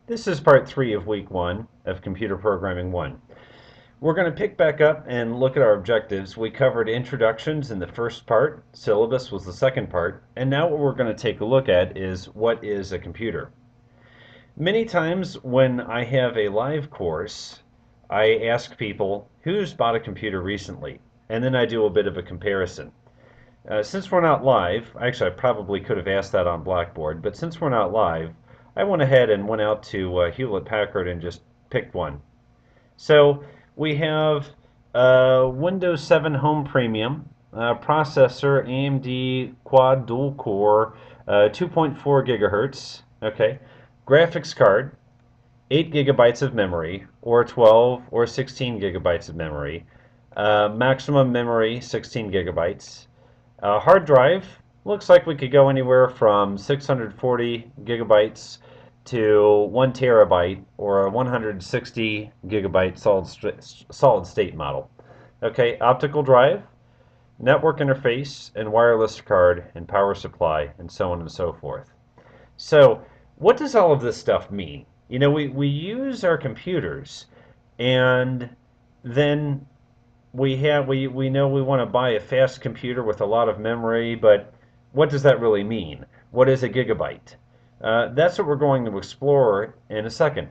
This is part 3 of week 1 of Computer Programming 1. We're going to pick back up and look at our objectives. We covered introductions in the first part, syllabus was the second part, and now what we're going to take a look at is what is a computer. Many times when I have a live course, I ask people, who's bought a computer recently? And then I do a bit of a comparison. Since we're not live, actually I probably could have asked that on Blackboard, but since we're not live, I went ahead and went out to Hewlett-Packard and just picked one. So we have Windows 7 Home Premium, processor AMD Quad Dual Core, 2.4 gigahertz, okay, graphics card, 8 gigabytes of memory, or 12 or 16 gigabytes of memory, maximum memory 16 gigabytes. Hard drive, looks like we could go anywhere from 640 gigabytes to 1 terabyte or a 160 gigabyte solid state model. Okay, optical drive, network interface, and wireless card, and power supply, and so on and so forth. So, what does all of this stuff mean? You know, we use our computers, and then we know we want to buy a fast computer with a lot of memory, but what does that really mean? What is a gigabyte? That's what we're going to explore in a second.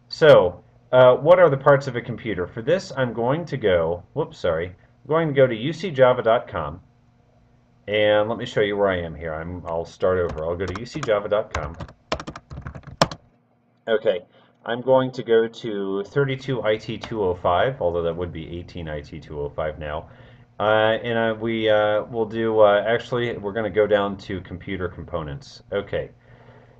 So, what are the parts of a computer? For this, I'm going to go, I'm going to go to ucjava.com, and let me show you where I am here. I'll start over. I'll go to ucjava.com. Okay, I'm going to go to 32IT205, although that would be 18IT205 now. We'll do, actually, we're going to go down to computer components. Okay,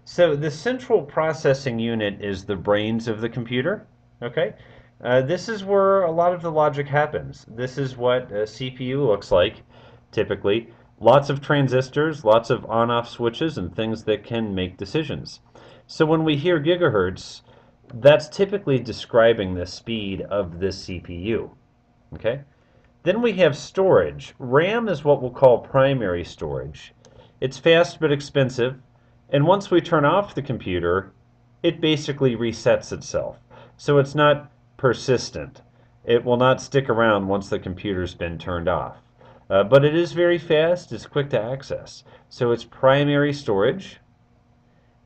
so the central processing unit is the brains of the computer. Okay, this is where a lot of the logic happens. This is what a CPU looks like, typically. Lots of transistors, lots of on-off switches, and things that can make decisions. So when we hear gigahertz, that's typically describing the speed of this CPU. Okay? Then we have storage. RAM is what we'll call primary storage. It's fast but expensive, and once we turn off the computer, it basically resets itself. So it's not persistent. It will not stick around once the computer's been turned off. But it is very fast, it's quick to access. So it's primary storage,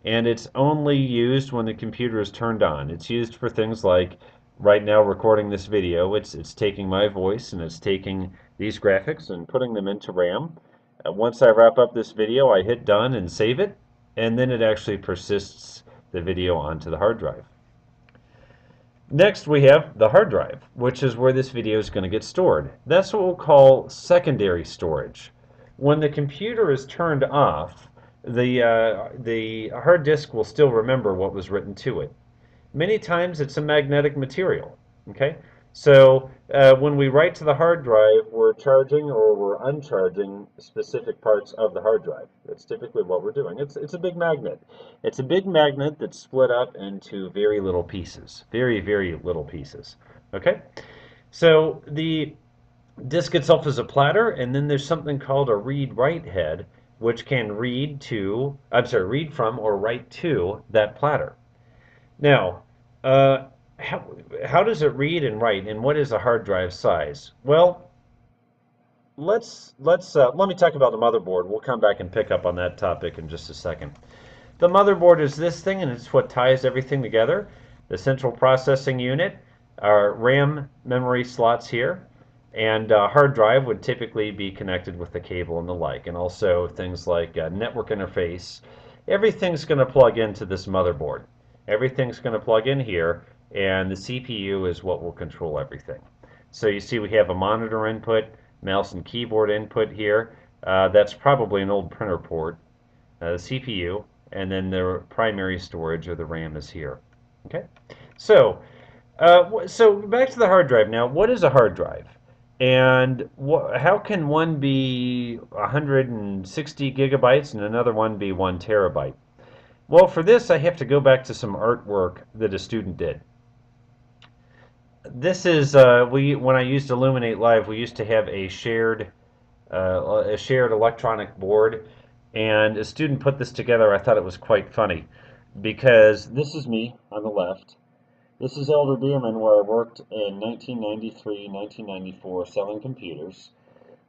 and it's only used when the computer is turned on. It's used for things like, right now recording this video, it's taking my voice and it's taking these graphics and putting them into RAM. Once I wrap up this video, I hit done and save it, and then it actually persists the video onto the hard drive. Next we have the hard drive, which is where this video is going to get stored. That's what we'll call secondary storage. When the computer is turned off, the hard disk will still remember what was written to it. Many times it's a magnetic material. Okay, so when we write to the hard drive, we're charging or we're uncharging specific parts of the hard drive. That's typically what we're doing. It's a big magnet. It's a big magnet that's split up into very little pieces, very, very little pieces. Okay, so the disk itself is a platter, and then there's something called a read-write head, which can read from or write to that platter. Now, how does it read and write, and what is a hard drive size? Well, let me talk about the motherboard. We'll come back and pick up on that topic in just a second. The motherboard is this thing, and it's what ties everything together. The central processing unit, our RAM memory slots here, and hard drive would typically be connected with the cable and the like, and also things like network interface. Everything's going to plug into this motherboard. Everything's going to plug in here, and the CPU is what will control everything. So you see we have a monitor input, mouse and keyboard input here. That's probably an old printer port, the CPU, and then the primary storage or the RAM is here. Okay, so back to the hard drive now. What is a hard drive? And how can one be 160 gigabytes and another one be 1 terabyte? Well, for this, I have to go back to some artwork that a student did. This is when I used Illuminate Live, we used to have a shared electronic board, and a student put this together. I thought it was quite funny. because this is me on the left. This is Elder Beerman, where I worked in 1993, 1994 selling computers.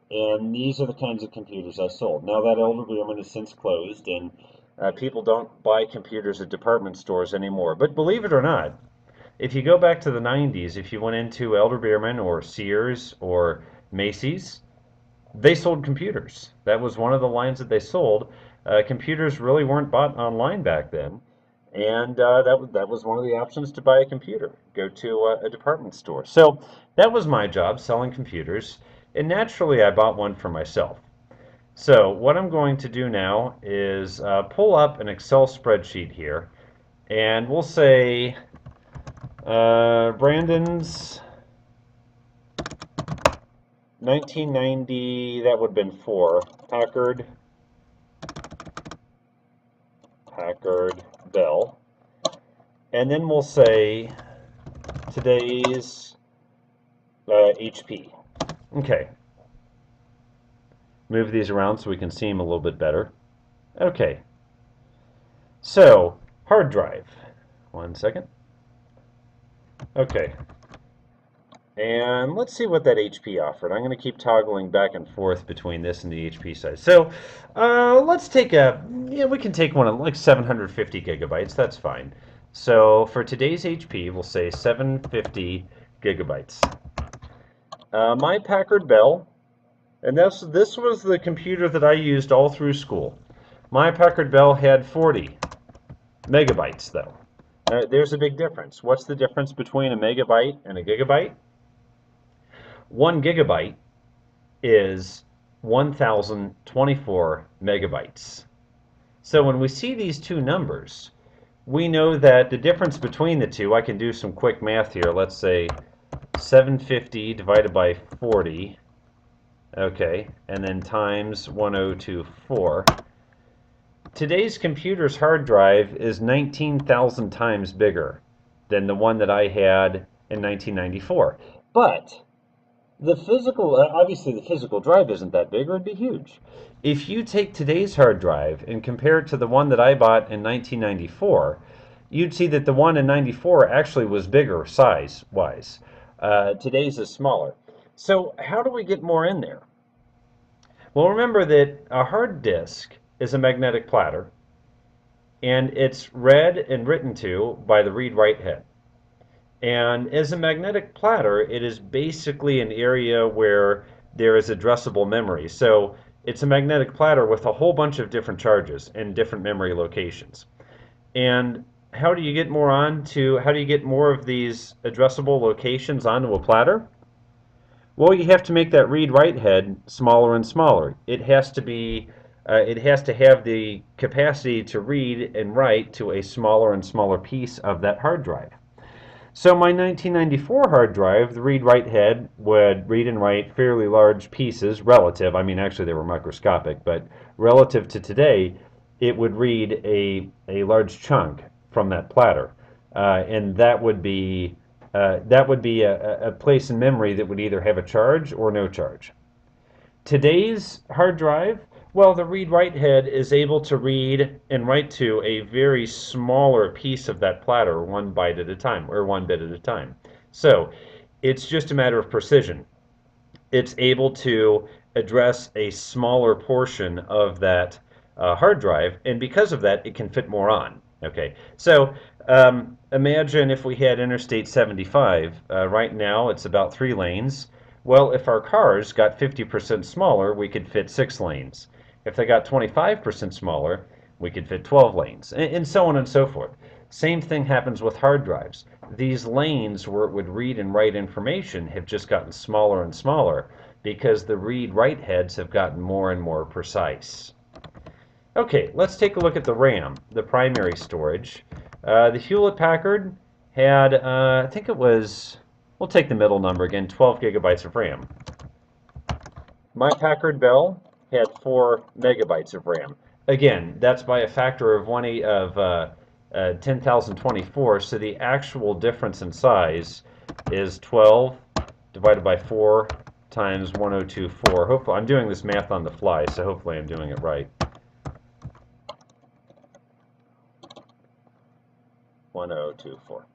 And these are the kinds of computers I sold. Now that Elder Beerman has since closed, and people don't buy computers at department stores anymore. But believe it or not, if you go back to the 90s, if you went into Elder Beerman or Sears or Macy's, they sold computers. That was one of the lines that they sold. Computers really weren't bought online back then, and that was one of the options to buy a computer. Go to a department store. So that was my job, selling computers, and naturally I bought one for myself. So what I'm going to do now is pull up an Excel spreadsheet here, and we'll say Brandon's 1990, that would have been 4, Packard Bell. And then we'll say today's HP. Okay. Move these around so we can see them a little bit better. Okay. So, hard drive. 1 second. Okay. And let's see what that HP offered. I'm going to keep toggling back and forth between this and the HP size. So let's take we can take one of like 750 gigabytes. That's fine. So for today's HP, we'll say 750 gigabytes. My Packard Bell, and this was the computer that I used all through school. My Packard Bell had 40 megabytes though. There's a big difference. What's the difference between a megabyte and a gigabyte? 1 gigabyte is 1024 megabytes. So when we see these two numbers, we know that the difference between the two, I can do some quick math here. Let's say 750 divided by 40, okay, and then times 1024. Today's computer's hard drive is 19,000 times bigger than the one that I had in 1994. But obviously the physical drive isn't that big, or it'd be huge. If you take today's hard drive and compare it to the one that I bought in 1994, you'd see that the one in 94 actually was bigger size-wise. Today's is smaller. So how do we get more in there? Well, remember that a hard disk is a magnetic platter, and it's read and written to by the read-write head. And as a magnetic platter, it is basically an area where there is addressable memory. So it's a magnetic platter with a whole bunch of different charges and different memory locations. And how do you get more of these addressable locations onto a platter? Well, you have to make that read-write head smaller and smaller. It has to have the capacity to read and write to a smaller and smaller piece of that hard drive. So my 1994 hard drive, the read-write head would read and write fairly large pieces, relative. I mean, actually they were microscopic, but relative to today, it would read a large chunk from that platter, and that would be a place in memory that would either have a charge or no charge. Today's hard drive, well, the read-write head is able to read and write to a very smaller piece of that platter, 1 byte at a time, or 1 bit at a time. So it's just a matter of precision. It's able to address a smaller portion of that hard drive, and because of that, it can fit more on. Okay, so imagine if we had Interstate 75. Right now, it's about 3 lanes. Well, if our cars got 50% smaller, we could fit 6 lanes. If they got 25% smaller, we could fit 12 lanes, and so on and so forth. Same thing happens with hard drives. These lanes where it would read and write information have just gotten smaller and smaller because the read-write heads have gotten more and more precise. Okay, let's take a look at the RAM, the primary storage. The Hewlett-Packard had, I think it was, we'll take the middle number again, 12 gigabytes of RAM. My Packard Bell had 4 megabytes of RAM. Again, that's by a factor of 10,024, so the actual difference in size is 12 divided by 4 times 1024. Hopefully, I'm doing this math on the fly, so hopefully I'm doing it right. 1024.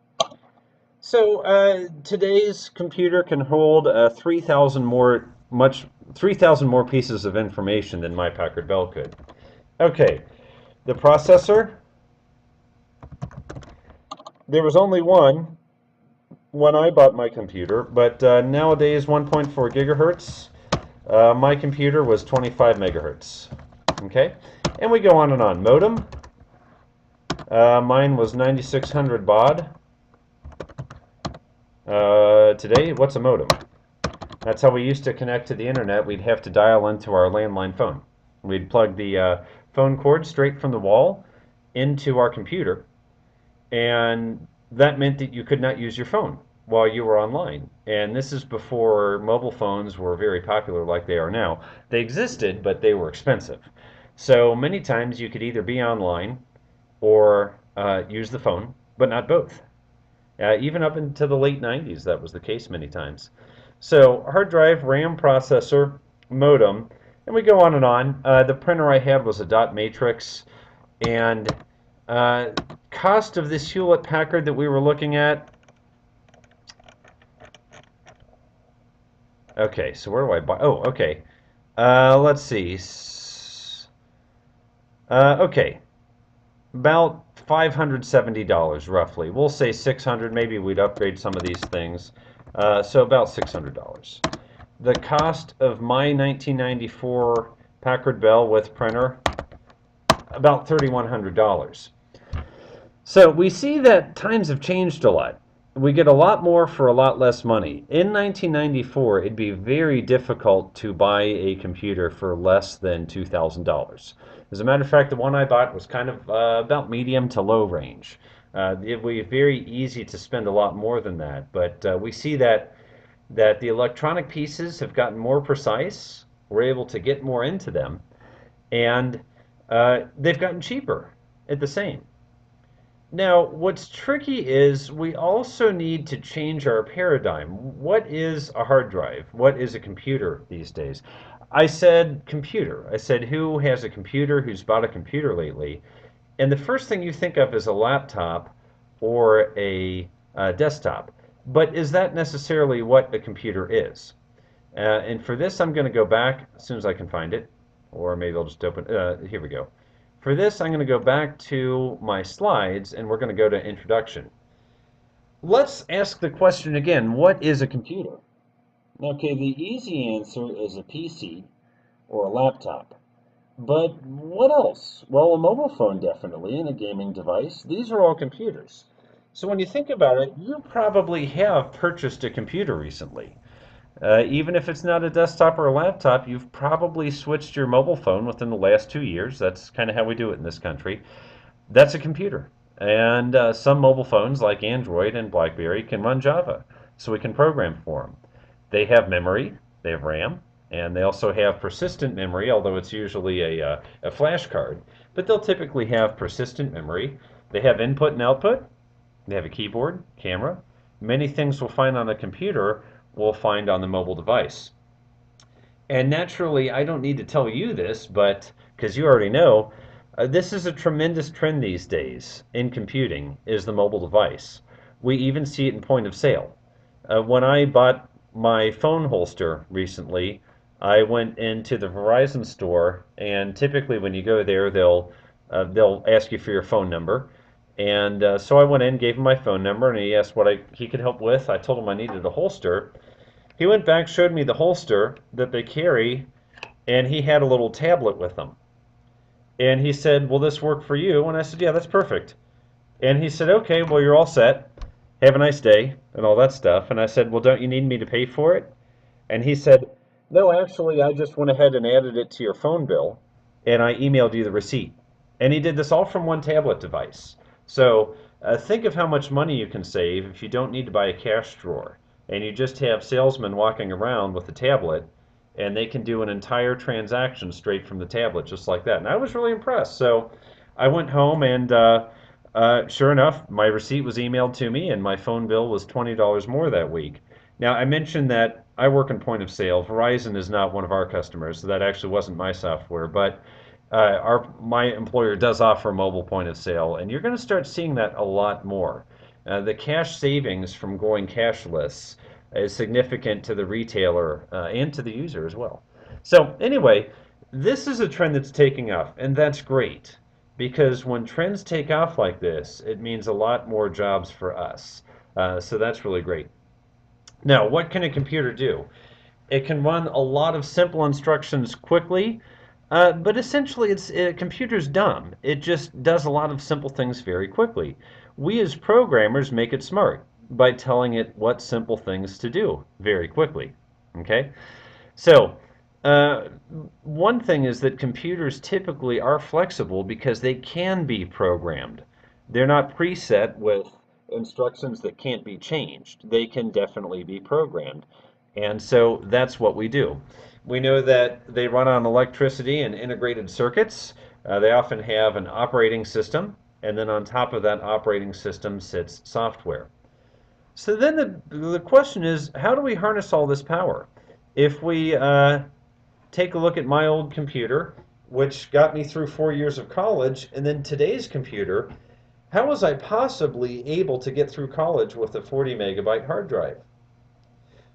So today's computer can hold 3,000 more pieces of information than my Packard Bell could. Okay, the processor. There was only one when I bought my computer, but nowadays 1.4 gigahertz. My computer was 25 megahertz. Okay, and we go on and on. Modem. Mine was 9600 baud. Today, what's a modem? That's how we used to connect to the internet. We'd have to dial into our landline phone. We'd plug the phone cord straight from the wall into our computer, and that meant that you could not use your phone while you were online. And this is before mobile phones were very popular like they are now. They existed, but they were expensive. So many times you could either be online or use the phone, but not both. Even up into the late 90s, that was the case many times. So hard drive, RAM, processor, modem, and we go on and on. The printer I had was a dot matrix, and cost of this Hewlett Packard that we were looking at. Okay, so where do I buy? Oh, okay. Let's see. Okay, about $570 roughly. We'll say $600. Maybe we'd upgrade some of these things. So about $600. The cost of my 1994 Packard Bell with printer, about $3,100. So we see that times have changed a lot. We get a lot more for a lot less money. In 1994, it'd be very difficult to buy a computer for less than $2,000. As a matter of fact, the one I bought was kind of about medium to low range. It would be very easy to spend a lot more than that, but we see that the electronic pieces have gotten more precise. We're able to get more into them, and they've gotten cheaper at the same. Now, what's tricky is we also need to change our paradigm. What is a hard drive? What is a computer these days? I said computer. I said, who has a computer, who's bought a computer lately? And the first thing you think of is a laptop or a desktop. But is that necessarily what a computer is? And for this, I'm going to go back as soon as I can find it. Or maybe I'll just open, here we go. For this, I'm going to go back to my slides, and we're going to go to Introduction. Let's ask the question again, what is a computer? Okay, the easy answer is a PC or a laptop. But what else? Well, a mobile phone definitely, and a gaming device. These are all computers. So when you think about it, you probably have purchased a computer recently. Even if it's not a desktop or a laptop, you've probably switched your mobile phone within the last 2 years. That's kind of how we do it in this country. That's a computer. And some mobile phones like Android and BlackBerry can run Java, so we can program for them. They have memory, they have RAM, and they also have persistent memory, although it's usually a flash card. But they'll typically have persistent memory. They have input and output. They have a keyboard, camera. Many things we'll find on a computer we'll find on the mobile device. And naturally, I don't need to tell you this, but because you already know, this is a tremendous trend these days in computing, is the mobile device. We even see it in point of sale. When I bought my phone holster recently, I went into the Verizon store, and typically when you go there, they'll ask you for your phone number. And so I went in, gave him my phone number, and he asked what he could help with. I told him I needed a holster. He went back, showed me the holster that they carry, and he had a little tablet with him. And he said, will this work for you? And I said, yeah, that's perfect. And he said, okay, well, you're all set. Have a nice day, and all that stuff. And I said, well, don't you need me to pay for it? And he said, no, actually, I just went ahead and added it to your phone bill, and I emailed you the receipt. And he did this all from one tablet device. So think of how much money you can save if you don't need to buy a cash drawer, and you just have salesmen walking around with a tablet, and they can do an entire transaction straight from the tablet, just like that. And I was really impressed. So I went home, and sure enough, my receipt was emailed to me, and my phone bill was $20 more that week. Now, I mentioned that I work in point of sale. Verizon is not one of our customers, so that actually wasn't my software. But My employer does offer mobile point of sale, and you're going to start seeing that a lot more. The cash savings from going cashless is significant to the retailer and to the user as well. So anyway, this is a trend that's taking off, and that's great because when trends take off like this, it means a lot more jobs for us. So that's really great. Now, what can a computer do? It can run a lot of simple instructions quickly, but essentially, a computer's dumb. It just does a lot of simple things very quickly. We as programmers make it smart by telling it what simple things to do very quickly. Okay? So, uh, one thing is that computers typically are flexible because they can be programmed. They're not preset with instructions that can't be changed. They can definitely be programmed. And so that's what we do. We know that they run on electricity and integrated circuits. They often have an operating system, and then on top of that operating system sits software. So then the question is, how do we harness all this power? If we take a look at my old computer, which got me through 4 years of college, and then today's computer, how was I possibly able to get through college with a 40 megabyte hard drive?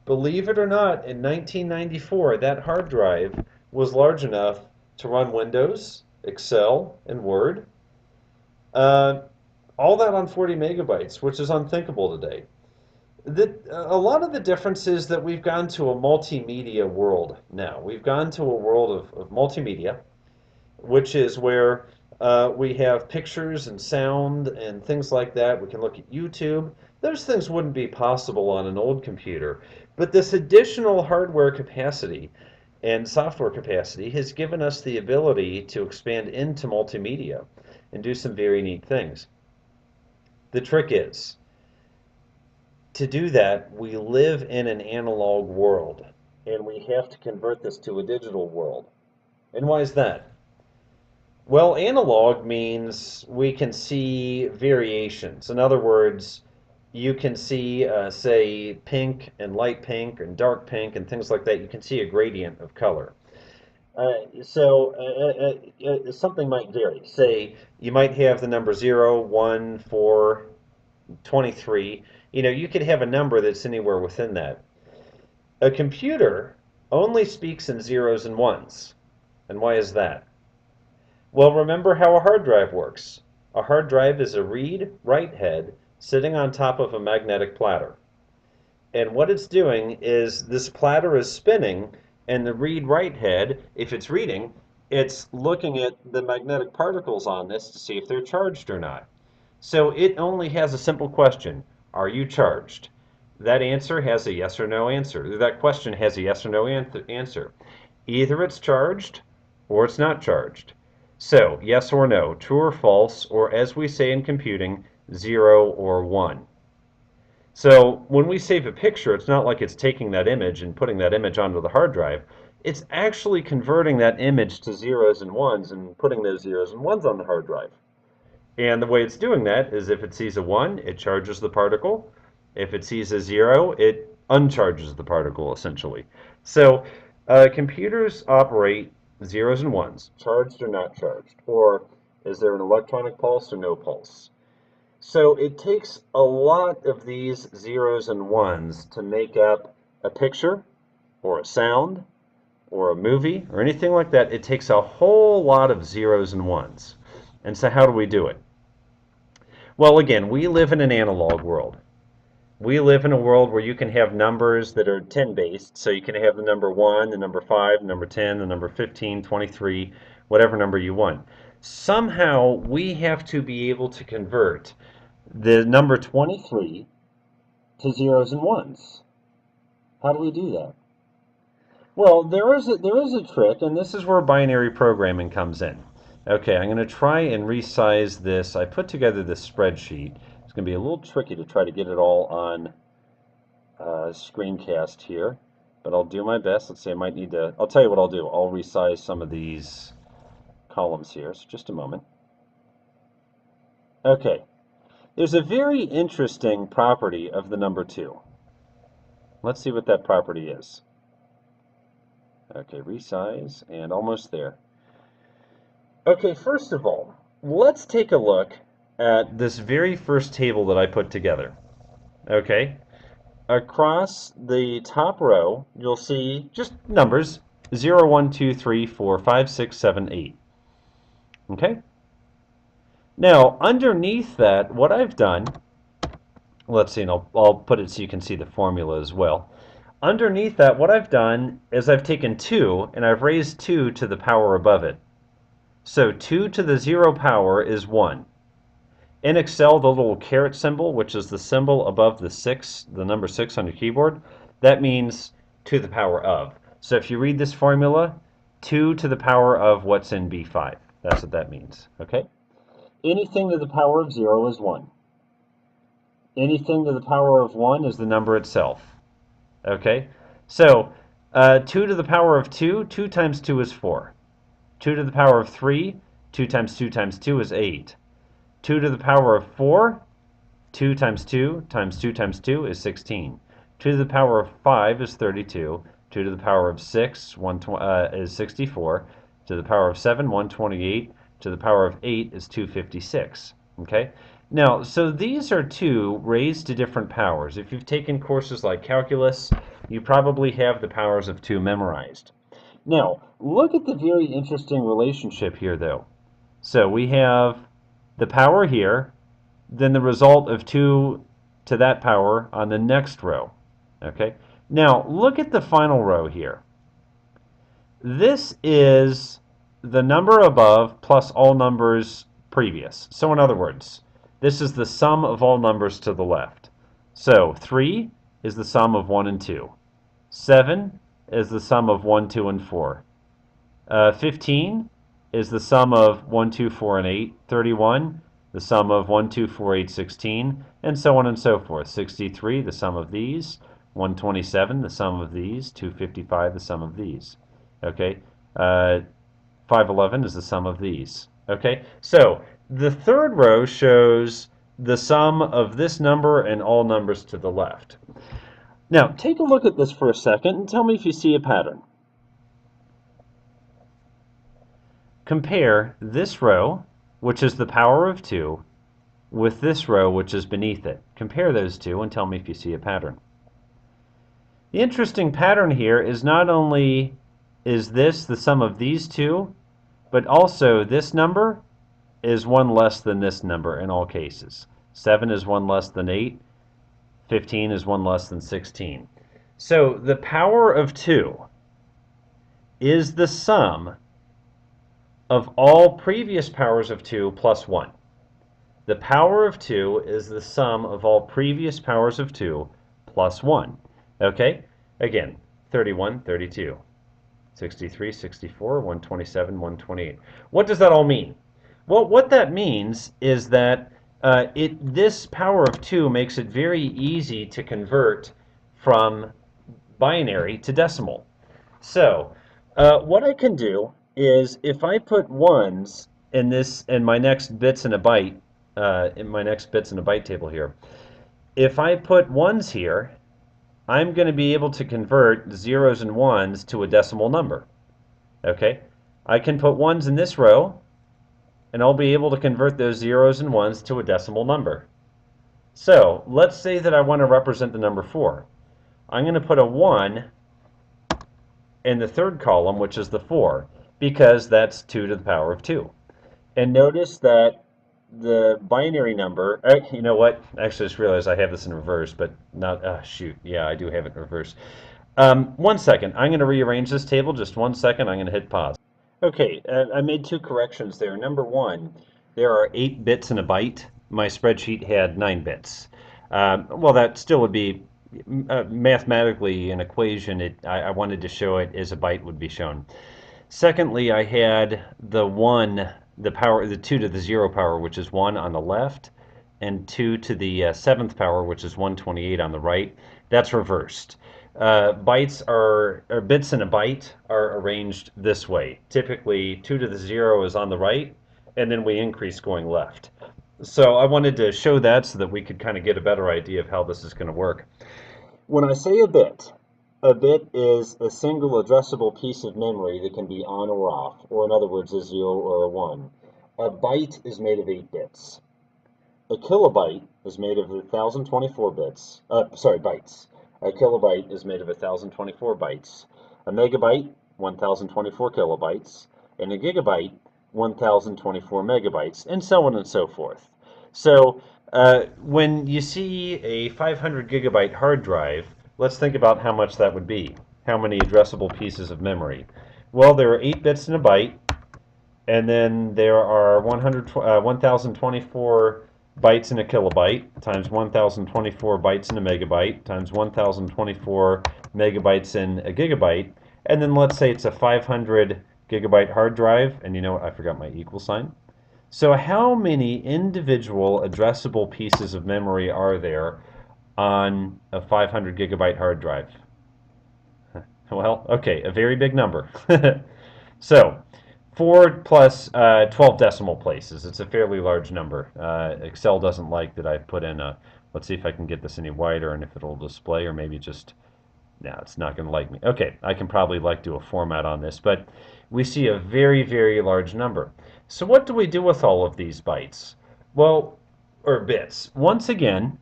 Believe it or not, in 1994, that hard drive was large enough to run Windows, Excel, and Word. Uh, all that on 40 megabytes, which is unthinkable today. A lot of the difference is that we've gone to a multimedia world now. We've gone to a world of multimedia, which is where we have pictures and sound and things like that. We can look at YouTube. Those things wouldn't be possible on an old computer. But this additional hardware capacity and software capacity has given us the ability to expand into multimedia and do some very neat things. The trick is, to do that, we live in an analog world, and we have to convert this to a digital world. And why is that? Well, analog means we can see variations. In other words, you can see, say, pink and light pink and dark pink and things like that. You can see a gradient of color. Something might vary. Say, you might have the number 0, 1, 4, 23. You could have a number that's anywhere within that. A computer only speaks in zeros and ones. And why is that? Well, remember how a hard drive works. A hard drive is a read-write head sitting on top of a magnetic platter. And what it's doing is this platter is spinning, and the read-write head, if it's reading, it's looking at the magnetic particles on this to see if they're charged or not. So it only has a simple question: are you charged? That answer has a yes or no answer. That question has a yes or no answer. Either it's charged or it's not charged. So, yes or no, true or false, or as we say in computing, 0 or 1. So, when we save a picture, it's not like it's taking that image and putting that image onto the hard drive. It's actually converting that image to zeros and ones and putting those zeros and ones on the hard drive. And the way it's doing that is if it sees a 1, it charges the particle. If it sees a 0, it uncharges the particle, essentially. So, computers operate zeros and ones, charged or not charged, or is there an electronic pulse or no pulse? So it takes a lot of these zeros and ones to make up a picture or a sound or a movie or anything like that. It takes a whole lot of zeros and ones. And so how do we do it? Well, again, we live in an analog world. We live in a world where you can have numbers that are 10 based, so you can have the number 1, the number 5, the number 10, the number 15, 23, whatever number you want. Somehow we have to be able to convert the number 23 to zeros and ones. How do we do that? Well, there is a trick, and this is where binary programming comes in. Okay, I'm going to try and resize this. I put together this spreadsheet. It's going to be a little tricky to try to get it all on screencast here, but I'll do my best. Let's see, I might need to, I'll tell you what I'll do. I'll resize some of these columns here, so just a moment. Okay, there's a very interesting property of the number 2. Let's see what that property is. Okay, resize, and almost there. Okay, first of all, let's take a look at this very first table that I put together. Okay, across the top row, you'll see just numbers 0, 1, 2, 3, 4, 5, 6, 7, 8. Okay? Now, underneath that, what I've done, let's see, and I'll put it so you can see the formula as well. Underneath that, what I've done is I've taken 2 and I've raised 2 to the power above it. So 2 to the 0 power is 1. In Excel, the little caret symbol, which is the symbol above the 6, the number 6 on your keyboard, that means to the power of. So if you read this formula, 2 to the power of what's in B5. That's what that means, okay? Anything to the power of 0 is 1. Anything to the power of 1 is the number itself, okay? So 2 to the power of 2, 2 times 2 is 4. 2 to the power of 3, 2 times 2 times 2 is 8. 2 to the power of 4, 2 times 2 times 2 times 2 is 16. 2 to the power of 5 is 32. 2 to the power of 6 is 64. To the power of 7, 128. To the power of 8 is 256. Okay? Now, so these are 2 raised to different powers. If you've taken courses like calculus, you probably have the powers of 2 memorized. Now, look at the very interesting relationship here, though. So we have the power here, then the result of 2 to that power on the next row. Okay? Now, look at the final row here. This is the number above plus all numbers previous. So in other words, this is the sum of all numbers to the left. So 3 is the sum of 1 and 2. 7 is the sum of 1, 2, and 4. 15 is the sum of 1, 2, 4, and 8. 31, the sum of 1, 2, 4, 8, 16, and so on and so forth. 63, the sum of these. 127, the sum of these. 255, the sum of these. Okay? 511 is the sum of these. Okay? So the third row shows the sum of this number and all numbers to the left. Now, take a look at this for a second and tell me if you see a pattern. Compare this row, which is the power of 2, with this row, which is beneath it. Compare those two and tell me if you see a pattern. The interesting pattern here is not only is this the sum of these two, but also this number is 1 less than this number in all cases. 7 is 1 less than 8. 15 is 1 less than 16. So the power of 2 is the sum of all previous powers of 2 plus 1. The power of 2 is the sum of all previous powers of 2 plus 1. Okay? Again, 31, 32, 63, 64, 127, 128. What does that all mean? Well, what that means is that this power of 2 makes it very easy to convert from binary to decimal. So what I can do is if I put ones in my next bits in a byte table here, if I put ones here, I'm going to be able to convert zeros and ones to a decimal number. Okay, I can put ones in this row, and I'll be able to convert those zeros and ones to a decimal number. So let's say that I want to represent the number 4. I'm going to put a 1 in the third column, which is the 4, because that's 2 to the power of 2. And notice that the binary number, you know what? Actually, I just realized I have this in reverse, but not, shoot. Yeah, I do have it in reverse. 1 second. I'm going to rearrange this table. Just 1 second. I'm going to hit pause. Okay, I made 2 corrections there. Number 1, there are 8 bits in a byte. My spreadsheet had 9 bits. Well, that still would be mathematically an equation. I wanted to show it as a byte would be shown. Secondly, I had the 2 to the 0 power, which is 1 on the left, and 2 to the 7th power, which is 128 on the right. That's reversed. Bits in a byte are arranged this way. Typically, 2 to the 0 is on the right, and then we increase going left. So I wanted to show that so that we could kind of get a better idea of how this is going to work. When I say a bit, A bit is a single addressable piece of memory that can be on or off, or in other words, a 0 or a 1. A byte is made of 8 bits. A kilobyte is made of 1024 bits. Bytes. A kilobyte is made of 1024 bytes. A megabyte, 1024 kilobytes. And a gigabyte, 1024 megabytes, and so on and so forth. So when you see a 500 gigabyte hard drive, let's think about how much that would be. How many addressable pieces of memory? Well, there are 8 bits in a byte, and then there are 1024 bytes in a kilobyte times 1024 bytes in a megabyte times 1024 megabytes in a gigabyte. And then let's say it's a 500 gigabyte hard drive. And you know what? I forgot my equal sign. So how many individual addressable pieces of memory are there on a 500 gigabyte hard drive? Well, okay, a very big number. So 4 plus 12 decimal places. It's a fairly large number. Excel doesn't like that I put in a, let's see if I can get this any wider and if it'll display, or maybe just, no, it's not going to like me. Okay, I can probably do a format on this, but we see a very, very large number. So what do we do with all of these bytes? Well, or bits. Once again,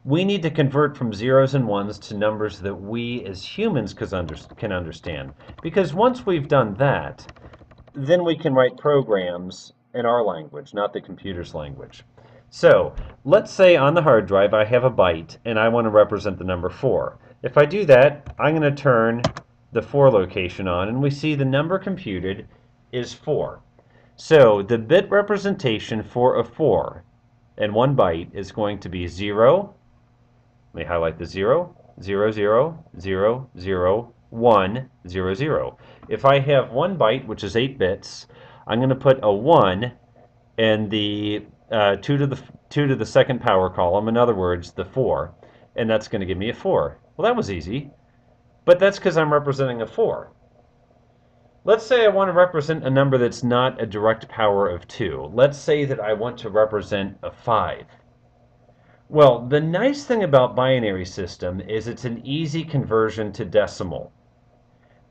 we need to convert from zeros and ones to numbers that we as humans can understand. Because once we've done that, then we can write programs in our language, not the computer's language. So let's say on the hard drive I have a byte and I want to represent the number 4. If I do that, I'm going to turn the 4 location on, and we see the number computed is 4. So the bit representation for a 4 and 1 byte is going to be 0. Let me highlight the 0, 0, 0, 0, 0, 1, 0, 0. If I have 1 byte, which is 8 bits, I'm going to put a 1 in the 2 to the second power column, in other words, the 4, and that's going to give me a 4. Well, that was easy, but that's because I'm representing a 4. Let's say I want to represent a number that's not a direct power of 2. Let's say that I want to represent a 5. Well, the nice thing about binary system is it's an easy conversion to decimal.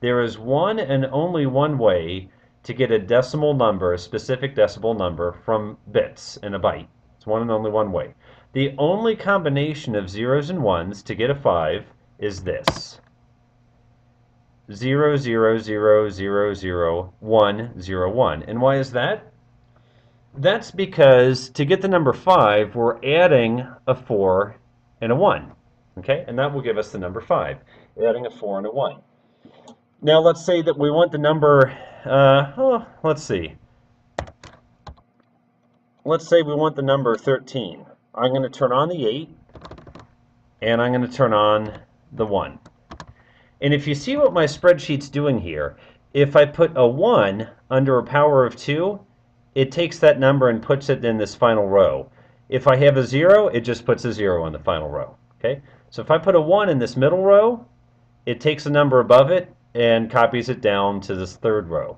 There is one and only one way to get a decimal number, a specific decimal number, from bits in a byte. It's one and only one way. The only combination of zeros and ones to get a 5 is this. 0, 0, 0, 0, 0, 1, 0, 1. And why is that? That's because to get the number 5, we're adding a 4 and a 1. Okay? And that will give us the number 5, adding a 4 and a 1. Now let's say that we want the number, let's see. Let's say we want the number 13. I'm going to turn on the 8, and I'm going to turn on the 1. And if you see what my spreadsheet's doing here, if I put a 1 under a power of 2, it takes that number and puts it in this final row. If I have a 0, it just puts a 0 in the final row. Okay? So if I put a 1 in this middle row, it takes a number above it and copies it down to this third row.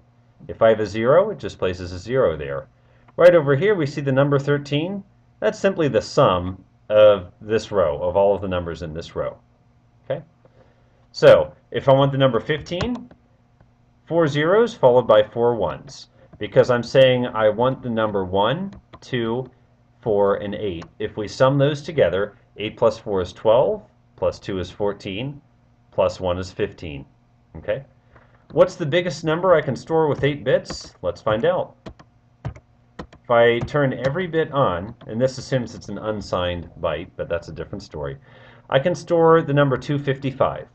If I have a 0, it just places a 0 there. Right over here, we see the number 13. That's simply the sum of this row, of all of the numbers in this row. Okay? So if I want the number 15, 4 zeros followed by 4 ones. Because I'm saying I want the number 1, 2, 4, and 8. If we sum those together, 8 plus 4 is 12, plus 2 is 14, plus 1 is 15. Okay? What's the biggest number I can store with 8 bits? Let's find out. If I turn every bit on, and this assumes it's an unsigned byte, but that's a different story, I can store the number 255.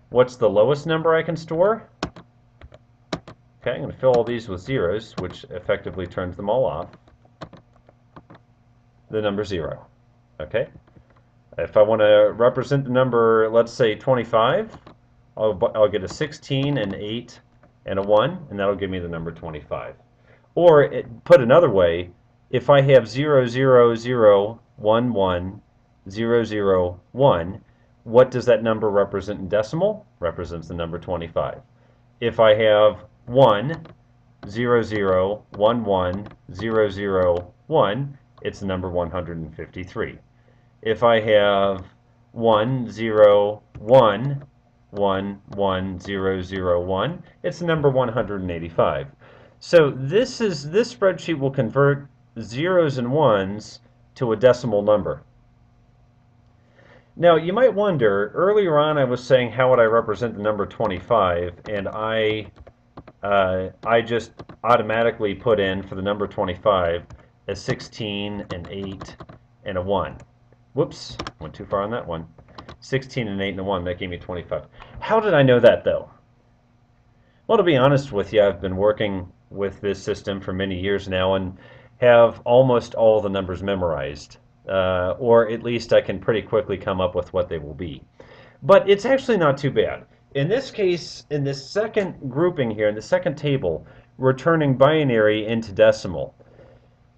What's the lowest number I can store? Okay, I'm going to fill all these with zeros, which effectively turns them all off. The number 0. Okay? If I want to represent the number, let's say 25, I'll get a 16, an 8, and a 1, and that'll give me the number 25. Or, put another way, if I have 0, 0, 0, 1, 1, 0, 0, 1, what does that number represent in decimal? Represents the number 25. If I have 1, 0, 0, 1, 1, 0, 0, 1, it's the number 153. If I have 1, 0, 1, 11001. It's the number 185. So this spreadsheet will convert zeros and ones to a decimal number. Now, you might wonder, earlier on I was saying how would I represent the number 25, and I just automatically put in for the number 25 a 16, an 8, and a 1. Whoops, went too far on that one. 16, an 8, and a 1, that gave me 25. How did I know that, though? Well, to be honest with you, I've been working with this system for many years now and have almost all the numbers memorized. Or at least I can pretty quickly come up with what they will be. But it's actually not too bad. In this case, in this second grouping here, in the second table, we're turning binary into decimal.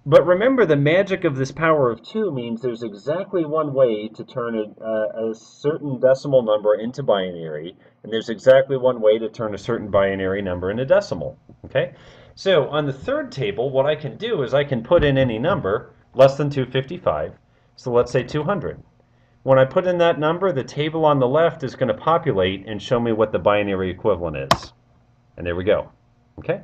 But remember, the magic of this power of 2 means there's exactly one way to turn a certain decimal number into binary, and there's exactly one way to turn a certain binary number into decimal. Okay? So on the third table, what I can do is I can put in any number less than 255. So let's say 200. When I put in that number, the table on the left is going to populate and show me what the binary equivalent is. And there we go. Okay?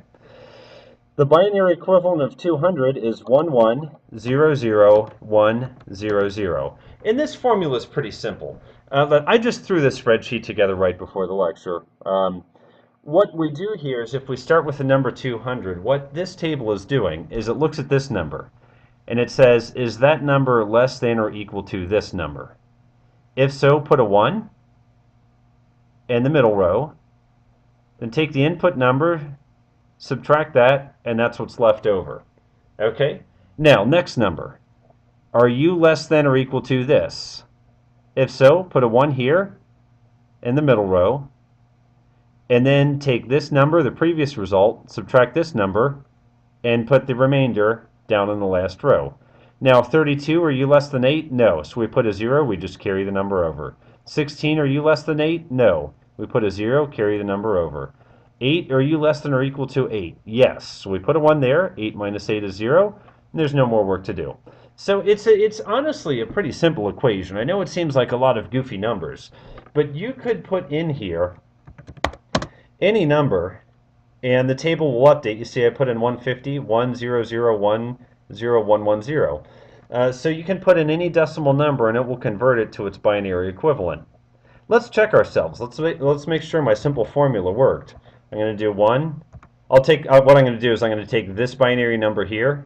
The binary equivalent of 200 is 1100100. And this formula is pretty simple. I just threw this spreadsheet together right before the lecture. What we do here is if we start with the number 200, what this table is doing is it looks at this number and it says, is that number less than or equal to this number? If so, put a 1 in the middle row, then take the input number, subtract that, and that's what's left over. Okay? Now, next number. Are you less than or equal to this? If so, put a 1 here in the middle row, and then take this number, the previous result, subtract this number, and put the remainder down in the last row. Now, 32, are you less than 8? No. So we put a 0, we just carry the number over. 16, are you less than 8? No. We put a 0, carry the number over. 8, are you less than or equal to 8? Yes. So we put a 1 there. 8 minus 8 is 0. And there's no more work to do. So it's honestly a pretty simple equation. I know it seems like a lot of goofy numbers, but you could put in here any number, and the table will update. You see I put in 150, 100010110. So you can put in any decimal number and it will convert it to its binary equivalent. Let's check ourselves. Let's make sure my simple formula worked. I'm going to do 1. I'll take what I'm going to do is I'm going to take this binary number here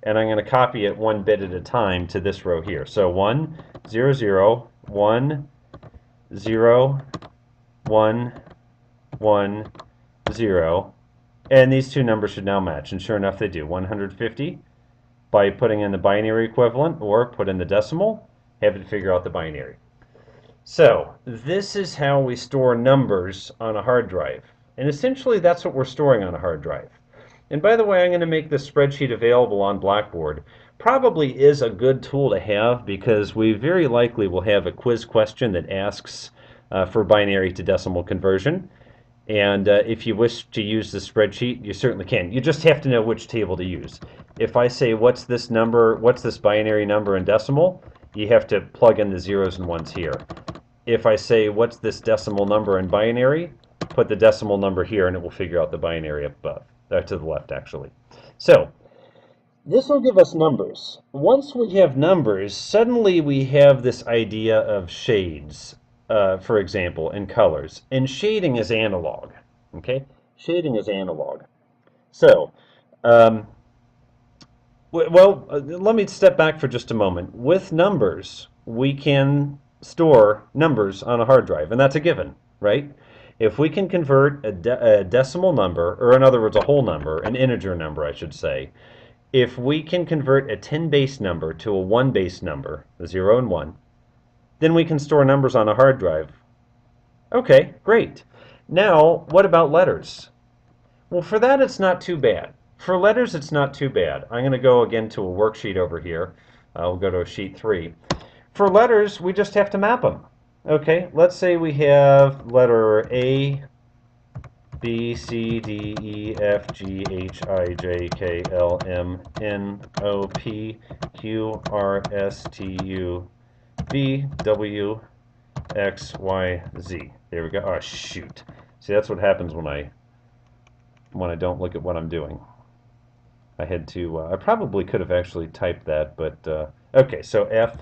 and I'm going to copy it 1 bit at a time to this row here. So 1 0 0 1 0 1 1 0. And these two numbers should now match, and sure enough they do. 150 by putting in the binary equivalent or put in the decimal, have it figure out the binary. So this is how we store numbers on a hard drive. And essentially that's what we're storing on a hard drive. And by the way, I'm going to make this spreadsheet available on Blackboard. Probably is a good tool to have because we very likely will have a quiz question that asks for binary to decimal conversion. And if you wish to use the spreadsheet, you certainly can. You just have to know which table to use. If I say, what's this binary number in decimal, you have to plug in the zeros and ones here. If I say, what's this decimal number in binary, put the decimal number here and it will figure out the binary above, to the left actually. So, this will give us numbers. Once we have numbers, suddenly we have this idea of shades. For example, in colors. And shading is analog. Okay? Shading is analog. So, let me step back for just a moment. With numbers, we can store numbers on a hard drive, and that's a given, right? If we can convert a decimal number, or in other words, a whole number, an integer number, I should say, if we can convert a 10 base number to a 1 base number, a 0 and 1, then we can store numbers on a hard drive. Okay, great. Now, what about letters? Well, for that, it's not too bad. For letters, it's not too bad. I'm going to go again to a worksheet over here. We'll go to sheet 3. For letters, we just have to map them. Okay, let's say we have letter A, B, C, D, E, F, G, H, I, J, K, L, M, N, O, P, Q, R, S, T, U, V, W, X, Y, Z. There we go. Oh, shoot. See, that's what happens when I don't look at what I'm doing. I had to, I probably could have actually typed that, but, okay, so F,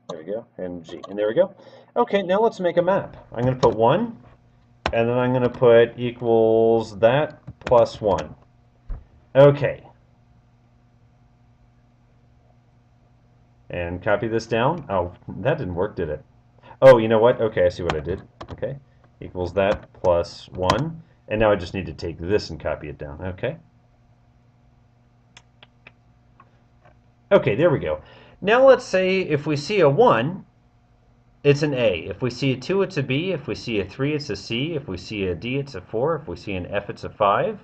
there we go, and G, and there we go. Okay, now let's make a map. I'm going to put 1, and then I'm going to put equals that plus 1. Okay. And copy this down. Oh, that didn't work, did it? Oh, you know what? Okay, I see what I did. Okay, equals that plus 1. And now I just need to take this and copy it down. Okay. Okay, there we go. Now let's say if we see a 1, it's an A. If we see a 2, it's a B. If we see a 3, it's a C. If we see a D, it's a 4. If we see an F, it's a 5.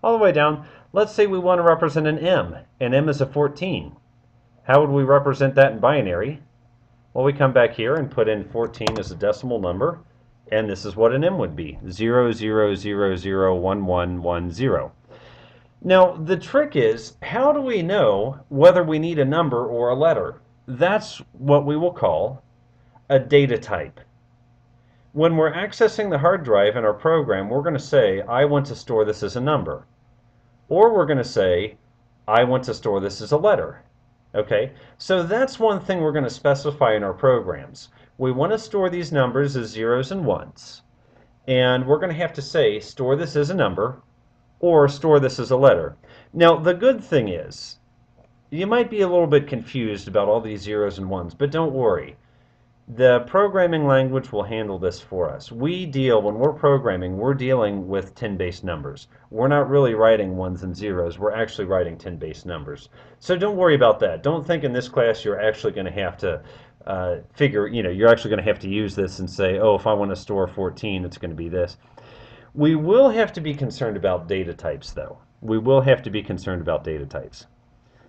All the way down. Let's say we want to represent an M, and M is a 14. How would we represent that in binary? Well, we come back here and put in 14 as a decimal number, and this is what an M would be, 0001110. Now, the trick is, how do we know whether we need a number or a letter? That's what we will call a data type. When we're accessing the hard drive in our program, we're going to say, I want to store this as a number. Or we're going to say, I want to store this as a letter. Okay, so that's one thing we're going to specify in our programs. We want to store these numbers as zeros and ones. And we're going to have to say, store this as a number, or store this as a letter. Now, the good thing is, you might be a little bit confused about all these zeros and ones, but don't worry. The programming language will handle this for us. When we're programming, we're dealing with 10-base numbers. We're not really writing ones and zeros. We're actually writing 10-base numbers. So don't worry about that. Don't think in this class you're actually going to have to you're actually going to have to use this and say, oh, if I want to store 14, it's going to be this. We will have to be concerned about data types, though. We will have to be concerned about data types.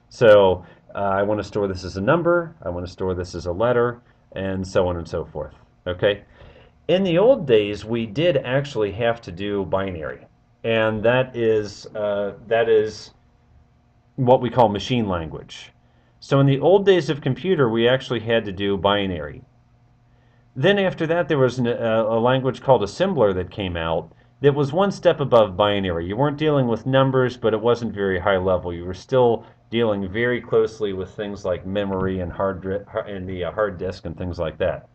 So I want to store this as a number, I want to store this as a letter, and so on and so forth. Okay? In the old days, we did actually have to do binary, and that is what we call machine language. So in the old days of computer, we actually had to do binary. Then after that, there was a language called assembler that came out that was one step above binary. You weren't dealing with numbers, but it wasn't very high level. You were still dealing very closely with things like memory and the hard disk and things like that.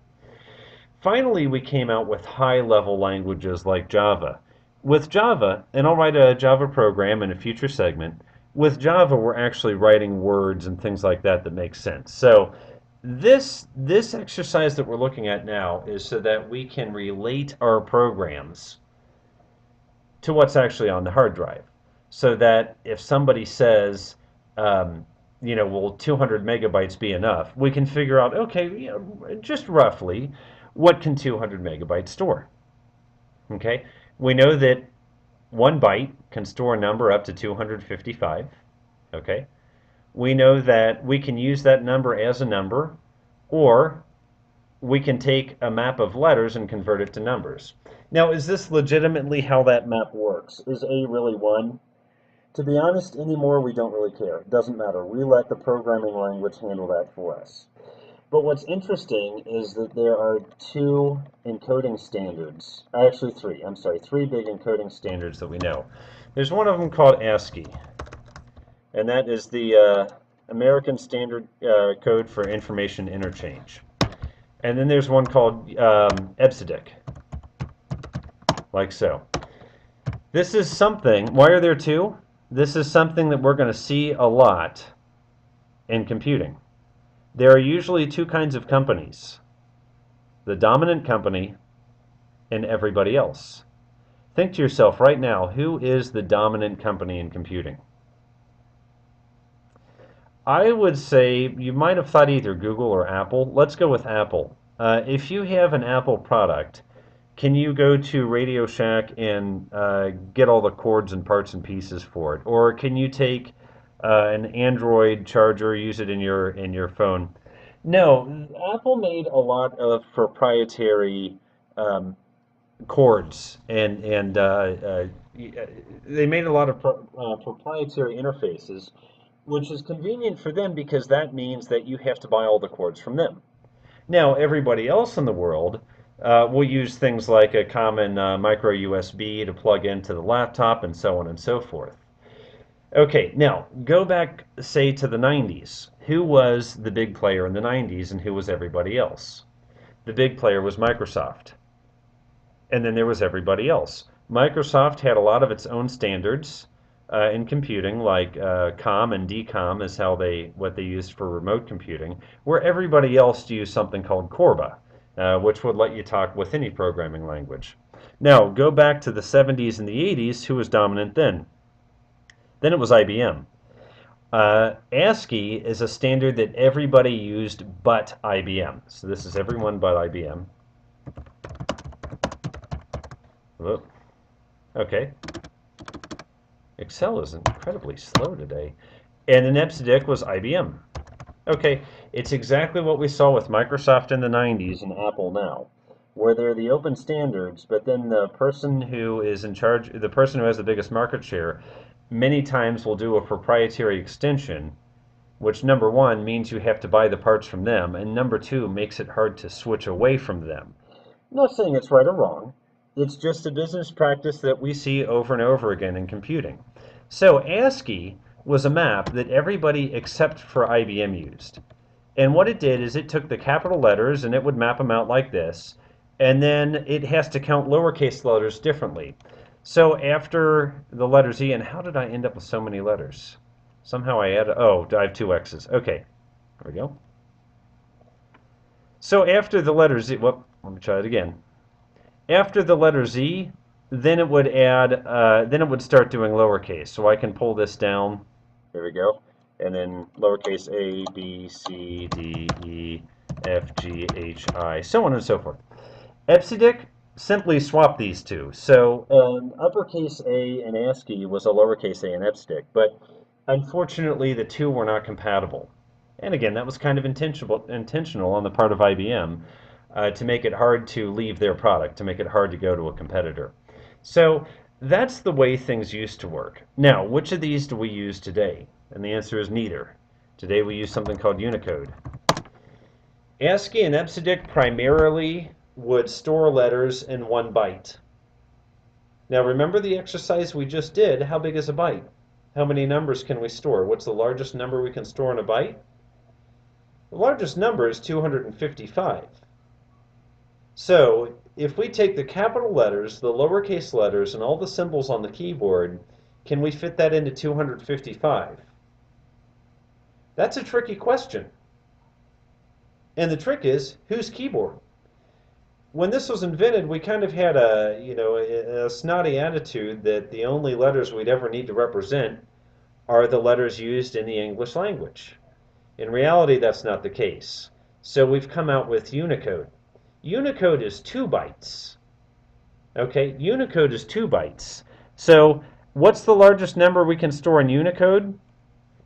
Finally, we came out with high-level languages like Java. With Java, and I'll write a Java program in a future segment, with Java we're actually writing words and things like that that make sense. So this exercise that we're looking at now is so that we can relate our programs to what's actually on the hard drive. So that if somebody says, will 200 megabytes be enough? We can figure out, okay, just roughly, what can 200 megabytes store? Okay, we know that 1 byte can store a number up to 255. Okay, we know that we can use that number as a number, or we can take a map of letters and convert it to numbers. Now, is this legitimately how that map works? Is A really 1? To be honest, anymore we don't really care. It doesn't matter. We let the programming language handle that for us. But what's interesting is that there are 2 encoding standards. Actually 3. I'm sorry, 3 big encoding standards that we know. There's one of them called Ascii, and that is the American Standard Code for Information Interchange. And then there's one called EBCDIC, like so. This is something, why are there 2? This is something that we're going to see a lot in computing. There are usually 2 kinds of companies, the dominant company and everybody else. Think to yourself right now, who is the dominant company in computing? I would say you might have thought either Google or Apple. Let's go with Apple. If you have an Apple product, can you go to Radio Shack and get all the cords and parts and pieces for it? Or can you take an Android charger, use it in your phone? No, Apple made a lot of proprietary cords and they made a lot of proprietary interfaces, which is convenient for them because that means that you have to buy all the cords from them. Now, everybody else in the world will use things like a common micro USB to plug into the laptop and so on and so forth. Okay, now go back, say, to the 90s. Who was the big player in the 90s and who was everybody else? The big player was Microsoft. And then there was everybody else. Microsoft had a lot of its own standards in computing, like COM and DCOM is what they used for remote computing, where everybody else used something called Corba, which would let you talk with any programming language. Now, go back to the 70s and the 80s, who was dominant then? Then it was IBM. Ascii is a standard that everybody used but IBM. So this is everyone but IBM. Whoop. Okay. Excel is incredibly slow today. And then EBCDIC was IBM. Okay, it's exactly what we saw with Microsoft in the 90s and Apple now, where they're the open standards, but then the person who is in charge, the person who has the biggest market share, many times will do a proprietary extension, which number one means you have to buy the parts from them, and number two makes it hard to switch away from them. I'm not saying it's right or wrong. It's just a business practice that we see over and over again in computing. So ASCII was a map that everybody except for IBM used. And what it did is it took the capital letters and it would map them out like this. And then it has to count lowercase letters differently. So after the letters E, and how did I end up with so many letters? Somehow I added, oh, I have two X's. Okay, there we go. So after the letter Z, whoop, let me try it again. After the letter Z, then it would then it would start doing lowercase. So I can pull this down. There we go. And then lowercase a, b, c, d, e, f, g, h, I, so on and so forth. EBCDIC simply swapped these two. So uppercase A in ASCII was a lowercase a in EBCDIC, but unfortunately the two were not compatible. And again, that was kind of intentional on the part of IBM to make it hard to leave their product, to make it hard to go to a competitor. So that's the way things used to work. Now, which of these do we use today? And the answer is neither. Today we use something called Unicode. ASCII and EBCDIC primarily would store letters in 1 byte. Now remember the exercise we just did. How big is a byte? How many numbers can we store? What's the largest number we can store in a byte? The largest number is 255. So if we take the capital letters, the lowercase letters, and all the symbols on the keyboard, can we fit that into 255? That's a tricky question. And the trick is, whose keyboard? When this was invented, we kind of had a snotty attitude that the only letters we'd ever need to represent are the letters used in the English language. In reality, that's not the case. So we've come out with Unicode. Unicode is 2 bytes. Okay, Unicode is 2 bytes. So what's the largest number we can store in Unicode?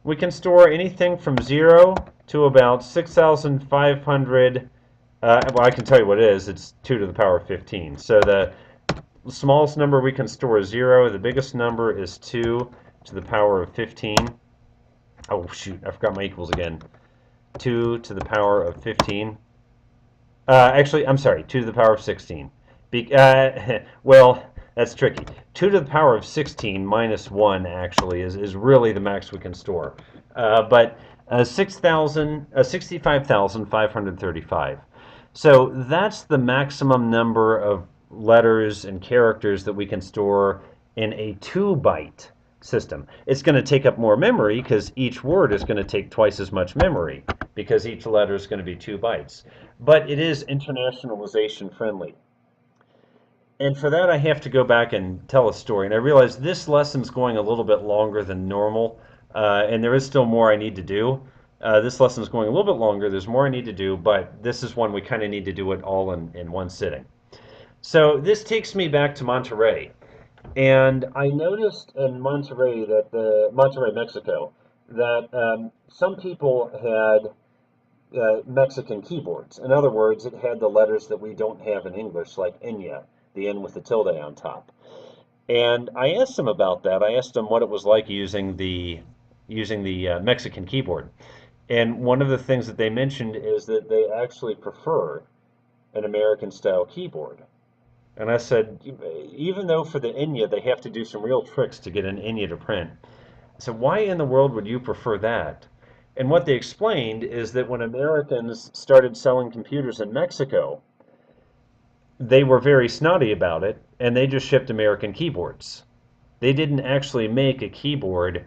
We can store anything from 0 to about 6,500. Well, I can tell you what it is. It's 2 to the power of 15. So the smallest number we can store is 0. The biggest number is 2 to the power of 15. Oh, shoot, I forgot my equals again. 2 to the power of 15. Actually, I'm sorry, 2 to the power of 16. Well, that's tricky. 2 to the power of 16 minus 1 actually is really the max we can store. But 65,535. So that's the maximum number of letters and characters that we can store in a 2-byte system. It's going to take up more memory because each word is going to take twice as much memory because each letter is going to be 2 bytes. But it is internationalization friendly. And for that, I have to go back and tell a story. And I realize this lesson's going a little bit longer than normal, and there is still more I need to do. This lesson is going a little bit longer. There's more I need to do, but this is one we kind of need to do it all in one sitting. So this takes me back to Monterrey. And I noticed in Monterrey, Mexico, that some people had Mexican keyboards. In other words, it had the letters that we don't have in English, like ñ, the N with the tilde on top. And I asked them about that. I asked them what it was like using the Mexican keyboard. And one of the things that they mentioned is that they actually prefer an American style keyboard. And I said, even though for the Enya they have to do some real tricks to get an Enya to print, I said, why in the world would you prefer that? And what they explained is that when Americans started selling computers in Mexico, they were very snotty about it, and they just shipped American keyboards. They didn't actually make a keyboard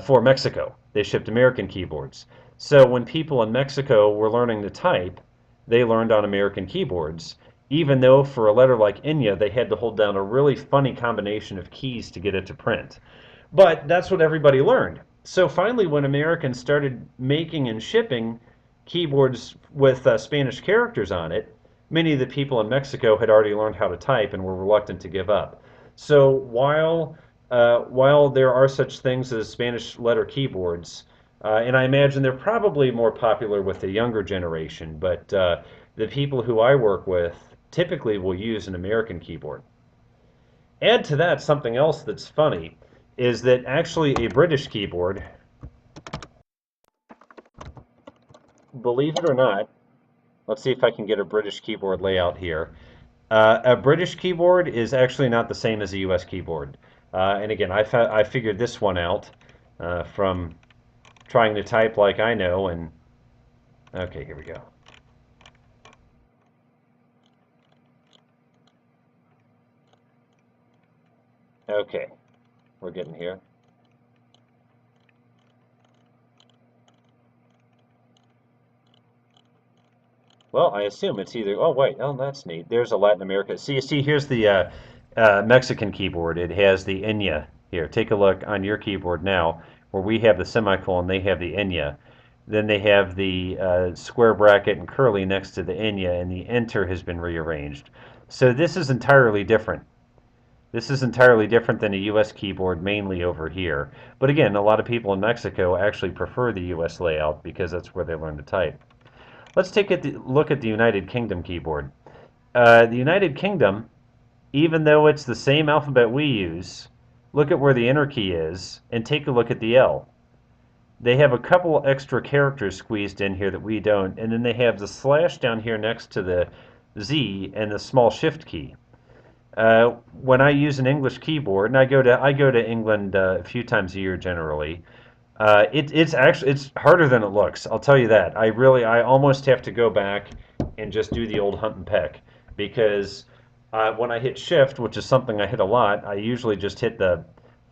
for Mexico. They shipped American keyboards. So when people in Mexico were learning to type, they learned on American keyboards, even though for a letter like Enya, they had to hold down a really funny combination of keys to get it to print. But that's what everybody learned. So finally, when Americans started making and shipping keyboards with Spanish characters on it, many of the people in Mexico had already learned how to type and were reluctant to give up. So while there are such things as Spanish letter keyboards, and I imagine they're probably more popular with the younger generation, but the people who I work with typically will use an American keyboard. Add to that something else that's funny is that actually a British keyboard, believe it or not, let's see if I can get a British keyboard layout here. A British keyboard is actually not the same as a US keyboard. And again, I figured this one out from trying to type like I know. And okay, here we go. Okay, we're getting here. Well, I assume it's either. Oh wait, oh that's neat. There's a Latin America. See, here's the Mexican keyboard. It has the Enya here. Take a look on your keyboard now, where we have the semicolon, they have the Enya. Then they have the square bracket and curly next to the Enya, and the enter has been rearranged. So this is entirely different. This is entirely different than a US keyboard, mainly over here. But again, a lot of people in Mexico actually prefer the US layout because that's where they learn to type. Let's take a look at the United Kingdom keyboard. The United Kingdom, even though it's the same alphabet we use, look at where the enter key is and take a look at the L. They have a couple extra characters squeezed in here that we don't, and then they have the slash down here next to the Z and the small shift key. When I use an English keyboard, and I go to England a few times a year generally, it's harder than it looks. I'll tell you that. I almost have to go back and just do the old hunt and peck because when I hit shift, which is something I hit a lot, I usually just hit the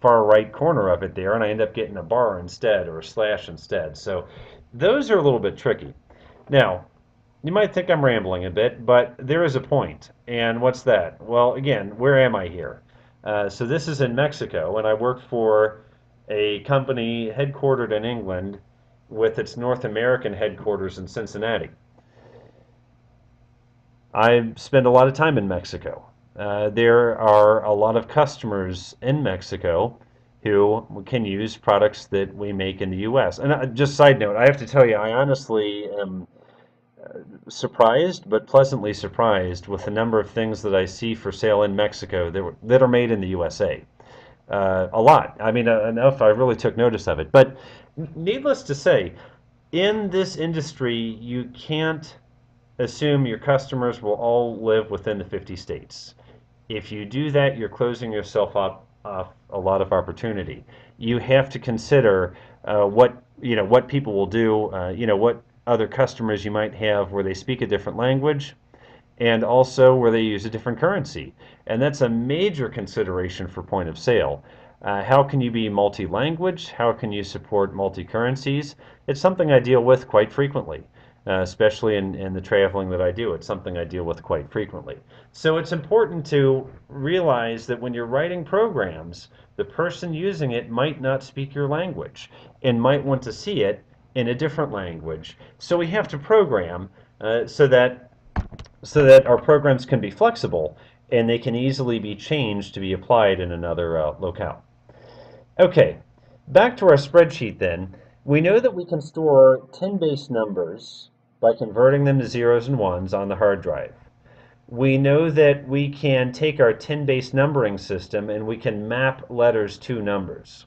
far right corner of it there, and I end up getting a bar instead or a slash instead. So those are a little bit tricky. Now, you might think I'm rambling a bit, but there is a point. And what's that? Well, again, where am I here? So this is in Mexico, and I work for a company headquartered in England with its North American headquarters in Cincinnati. I spend a lot of time in Mexico. There are a lot of customers in Mexico who can use products that we make in the US. And just side note, I have to tell you, I honestly am surprised, but pleasantly surprised with the number of things that I see for sale in Mexico that are made in the USA. A lot. I mean, enough I really took notice of it. But needless to say, in this industry, you can't assume your customers will all live within the 50 states. If you do that, you're closing yourself up off a lot of opportunity. You have to consider what people will do, what other customers you might have where they speak a different language and also where they use a different currency. And that's a major consideration for point of sale. How can you be multi-language? How can you support multi-currencies? It's something I deal with quite frequently, especially in the traveling that I do. It's something I deal with quite frequently. So it's important to realize that when you're writing programs, the person using it might not speak your language and might want to see it in a different language. So we have to program so that our programs can be flexible and they can easily be changed to be applied in another locale. Okay, back to our spreadsheet then. We know that we can store 10 base numbers by converting them to zeros and ones on the hard drive. We know that we can take our 10 base numbering system and we can map letters to numbers.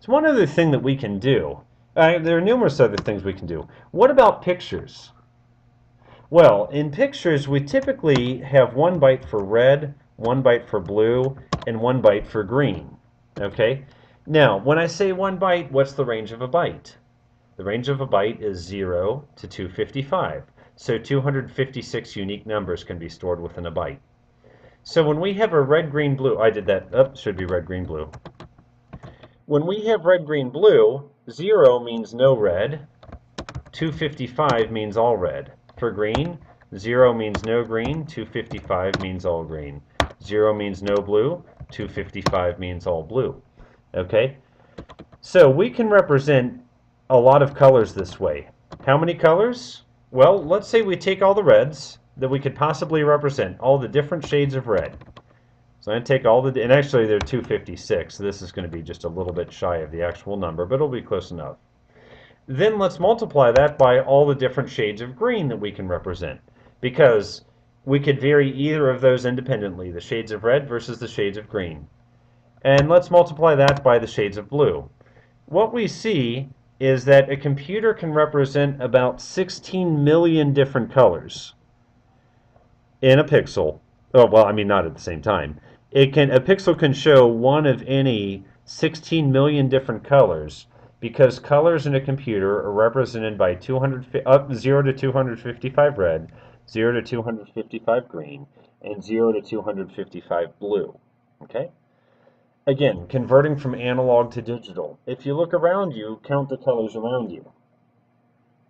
So one other thing that we can do There are numerous other things we can do. What about pictures? Well, in pictures, we typically have 1 byte for red, 1 byte for blue, and 1 byte for green. Okay? Now, when I say 1 byte, what's the range of a byte? The range of a byte is 0 to 255. So 256 unique numbers can be stored within a byte. So when we have a red, green, blue, I did that, should be red, green, blue. When we have red, green, blue, 0 means no red, 255 means all red. For green, 0 means no green, 255 means all green. 0 means no blue, 255 means all blue. Okay? So we can represent a lot of colors this way. How many colors? Well, let's say we take all the reds that we could possibly represent, all the different shades of red. So I'm going to take all the, and actually they're 256, so this is going to be just a little bit shy of the actual number, but it'll be close enough. Then let's multiply that by all the different shades of green that we can represent, because we could vary either of those independently, the shades of red versus the shades of green. And let's multiply that by the shades of blue. What we see is that a computer can represent about 16 million different colors in a pixel. Oh, well, I mean, not at the same time. A pixel can show one of any 16 million different colors, because colors in a computer are represented by 0 to 255 red, 0 to 255 green, and 0 to 255 blue. Okay? Again, converting from analog to digital. If you look around you, count the colors around you.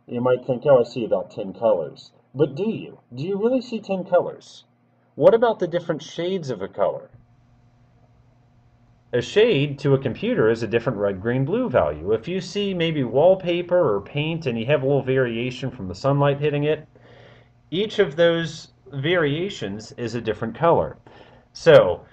You might think, oh, I see about 10 colors. But do you? Do you really see 10 colors? What about the different shades of a color? A shade to a computer is a different red, green, blue value. If you see maybe wallpaper or paint and you have a little variation from the sunlight hitting it, each of those variations is a different color. So,